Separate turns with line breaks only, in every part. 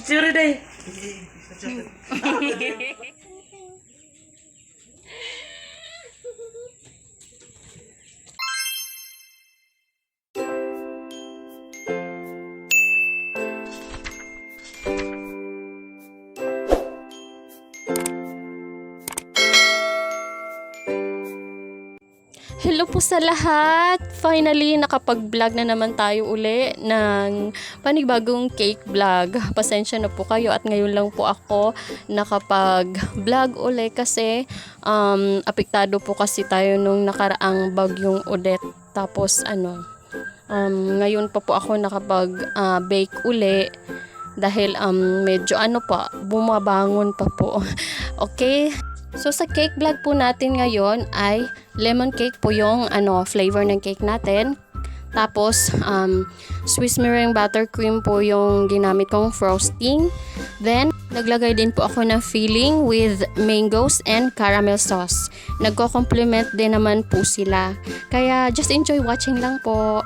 Curi deh.
Hello po sa lahat! Finally, nakapag-vlog na naman tayo uli ng panibagong cake vlog. Pasensya na po kayo at ngayon lang po ako nakapag-vlog uli kasi apektado po kasi tayo nung nakaraang bagyong Odette. Tapos ngayon pa po ako nakapag-bake uli dahil medyo bumabangon pa po. Okay? So sa cake vlog po natin ngayon ay lemon cake po yung flavor ng cake natin. Tapos Swiss meringue buttercream po yung ginamit kong frosting. Then naglagay din po ako ng filling with mangoes and caramel sauce. Nagko-complement din naman po sila. Kaya just enjoy watching lang po.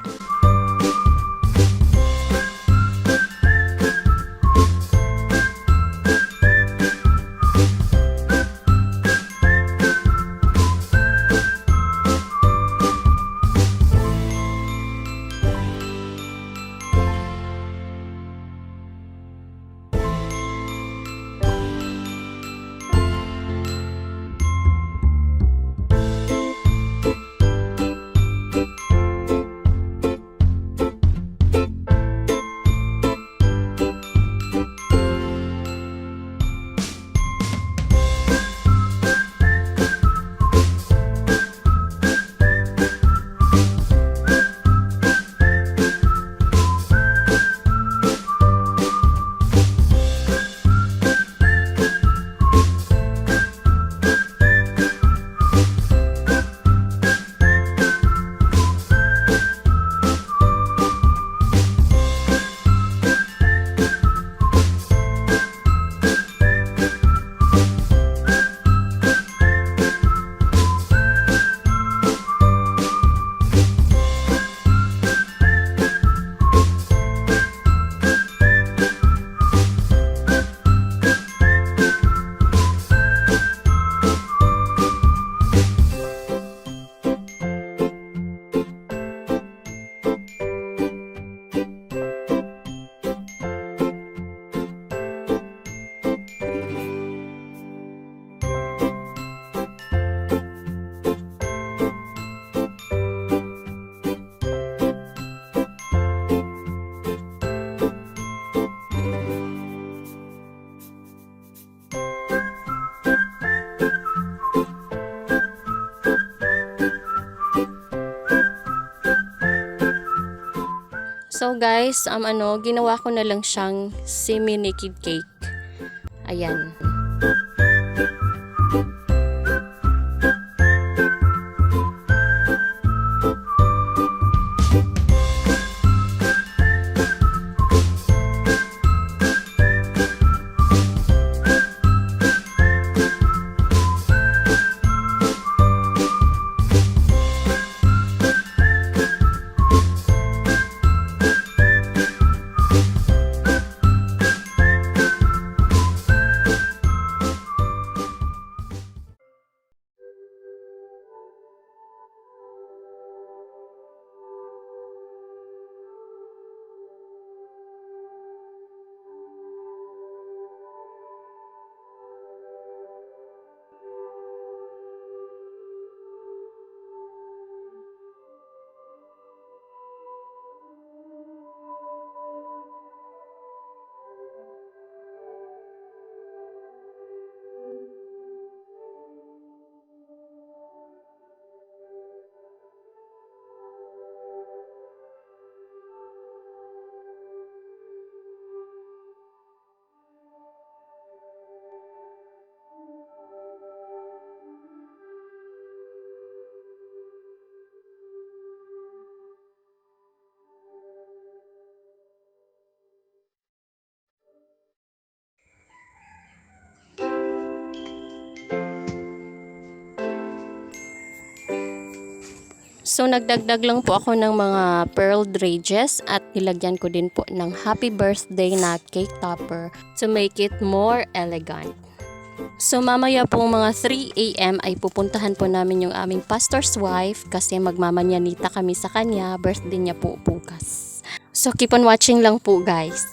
So guys, ginawa ko na lang siyang semi-naked cake. Ayan. So nagdagdag lang po ako ng mga pearl dredges at nilagyan ko din po ng happy birthday na cake topper to make it more elegant. So mamaya po mga 3 AM ay pupuntahan po namin yung aming pastor's wife kasi magmamanyanita kami sa kanya, birthday niya po bukas. So keep on watching lang po guys.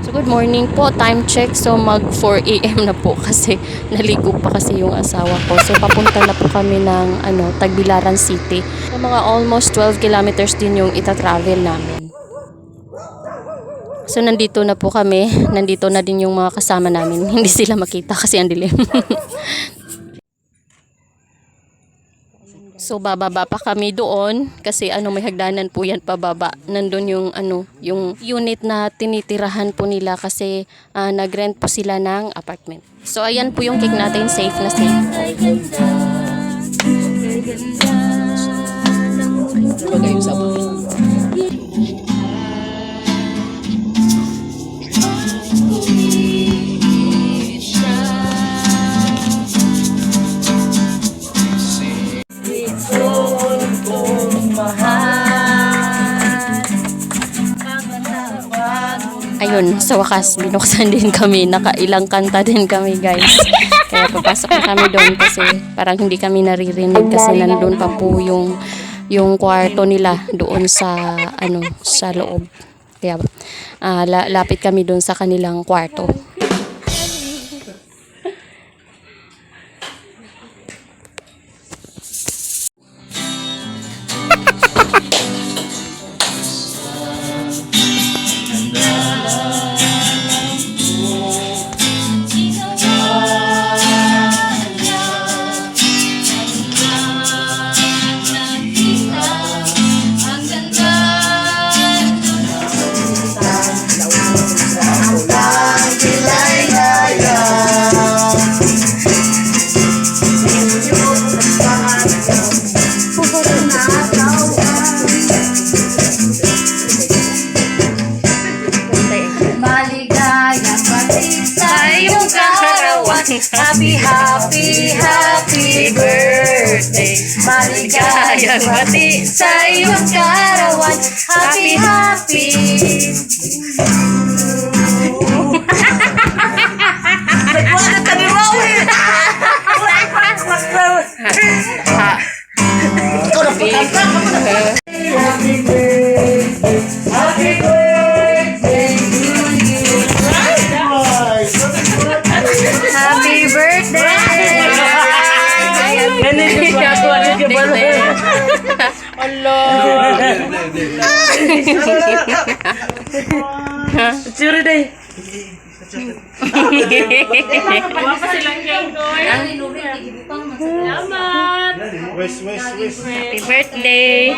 So good morning po, time check. So mag 4 AM na po kasi naligo pa kasi yung asawa ko. So papunta na po kami ng Tagbilaran City. So mga almost 12 kilometers din yung ita-travel namin. So nandito na po kami, nandito na din yung mga kasama namin. Hindi sila makita kasi ang dilim. So bababa pa kami doon kasi may hagdanan po yan pababa. Nandun yung yung unit na tinitirahan po nila kasi nag-rent po sila ng apartment. So ayan po yung cake natin, safe na safe. Bagay yung sabon. Ayun, sa wakas, binuksan din kami. Nakailang kanta din kami, guys. Kaya papasok na kami doon kasi parang hindi kami naririnig kasi nandun pa po yung kwarto nila doon sa sa loob. Kaya lapit kami doon sa kanilang kwarto.
Happy, happy, happy birthday. Maligayang bati sa iyong karawan. Happy, happy. Nagwala ka ni Rowan. Ikaw na po kanta. Happy birthday. Happy birthday to you. Happy birthday! Sure day. Salamat. Happy birthday.